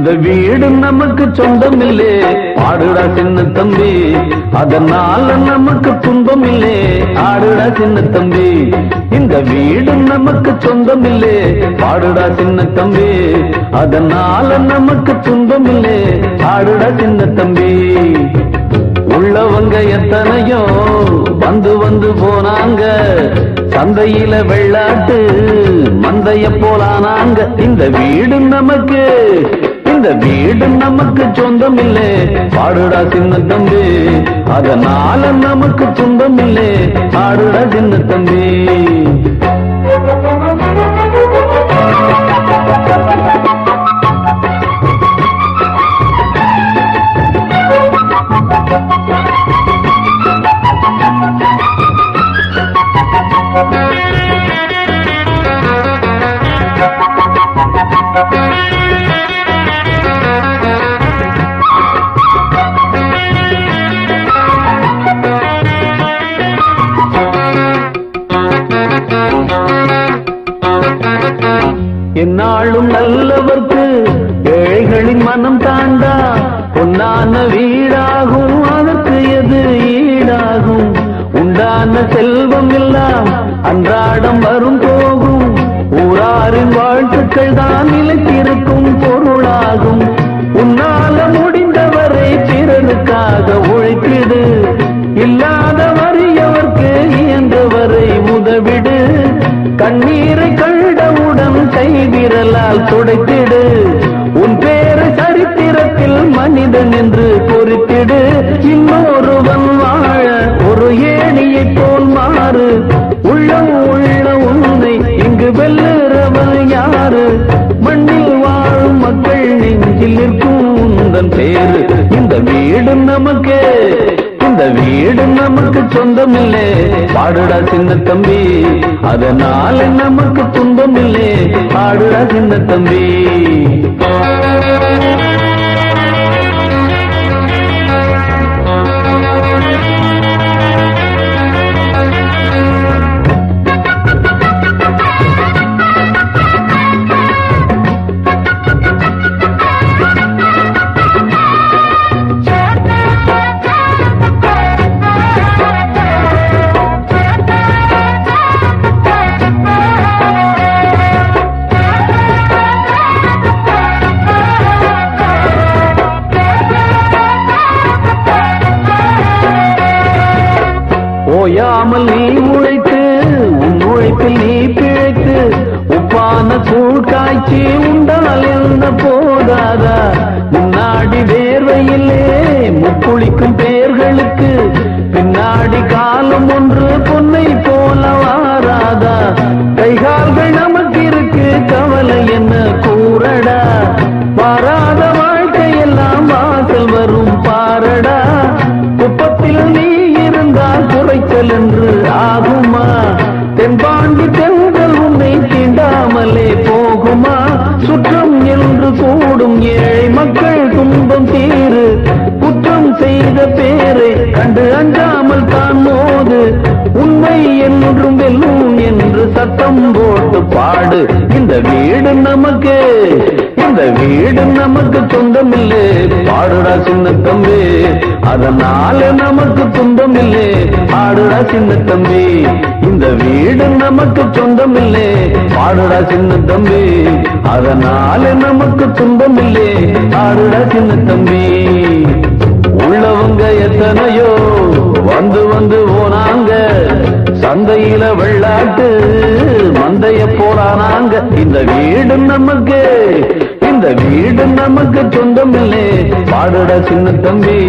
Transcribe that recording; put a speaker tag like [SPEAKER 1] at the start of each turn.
[SPEAKER 1] இந்த வீடு நமக்கு சொந்தம் இல்லே, ஆடுடா சின்ன தம்பி. அதனால நமக்கு துன்பம் இல்லே, ஆடுடா சின்ன தம்பி. இந்த வீடு நமக்கு சொந்தம் இல்லே, ஆடுடா சின்ன தம்பி. அதனால நமக்கு துன்பம் இல்லே, ஆடுடா சின்ன தம்பி. உள்ளவங்க எத்தனையோ வந்து வந்து போனாங்க, சந்தையில வெள்ளாட்டு மந்தைய போலானாங்க. இந்த வீடு நமக்கு, இந்த வீடு நமக்கு சொந்தம் இல்லே, பாடுடா சின்ன தம்பி. அதனால நமக்கு சொந்தம் இல்லே, ஆடுடா சின்ன தம்பி. என்னாலும் நல்லவர்க்கு ஏழைகளின் மனம் தாண்டா, பொன்னான வீடாகும் அதற்கு எது ஈடாகும். உண்டான செல்வம் எல்லாம் அன்றாடம் வரும் போகும், ஊராரின் வாழ்த்துக்கள் தான் நிலைத்திருக்கும் பொருளாகும். உன்னால முடிந்தவரை பிறனுக்காக உழைத்திடு, இல்லாத வறியவர்க்கு இயன்றவரை உதவிடு. கண்ணீரை கண்டவுடன் கைவிரலால் துடைத்திடு, உன் பேரு சரித்திரத்தில் மனிதன் என்று பொறித்திடு. இன்னொருவன் வாழ ஒரு ஏணியை போல் மாறு, உள்ளம் உள்ள உன்னை இங்கு வெல்லுறவன் யாரு? மண்ணில் வாழும் மக்கள் நெஞ்சில் நிற்கும் உந்தன் பேரு. இந்த வீடு நமக்கு, இந்த வீடு நமக்கு சொந்தம் இல்லே, பாடுடா சின்ன தம்பி. அதனால நமக்கு துன்பம் இல்லே, பாடுடா சின்ன தம்பி. ஓயாமல் நீ உழைத்து, உன் உழைப்பில் நீ பிழைத்து, உப்பான கூழ் காய்ச்சி உண்டால் என்ன போதாதா? முன்னாடி வேர்வையிலே முக்குளிக்கும் பேர்களுக்கு பின்னாடி காலம் ஒன்று பொன்னை போல வாராதா? கைகால்கள் நமக்கு இருக்கு, கவலை என்ன கூறடா? வாராத வாழ்க்கையெல்லாம் வாசல் வரும் பாரடா. குப்பத்தில் நீ இருந்தால் குறைச்சல் என்று ஆகுமா? தென்பாண்டி தென்றல் உன்னை தீண்டாமலே போகுமா? சுற்றம் என்று கூடும் ஏழை மக்கள் துன்பம் தீரு, குற்றம் செய்த பேரை கண்டு அஞ்சாமல் தான் மோது. உண்மை என்றும் வெல்லும் என்று சத்தம் போட்டு பாடு. இந்த வீடு நமக்கு, இந்த வீடு நமக்கு சொந்தம் இல்லே, பாடுடா சின்ன தம்பி. அதனால நமக்கு துன்பம் இல்லே, பாடுடா சின்ன தம்பி. இந்த வீடு நமக்கு சொந்தம் இல்லே, பாடுடா சின்ன தம்பி. அதனால நமக்கு துன்பம் இல்லே, பாடுடா சின்ன தம்பி. உள்ளவங்க எத்தனையோ வந்து வந்து போனாங்க, சந்தையில வெள்ளாட்டு மந்தைய போறானாங்க. இந்த வீடு நமக்கு, இந்த வீடு நமக்கு சொந்தம் இல்லே, பாடுடா சின்ன தம்பி.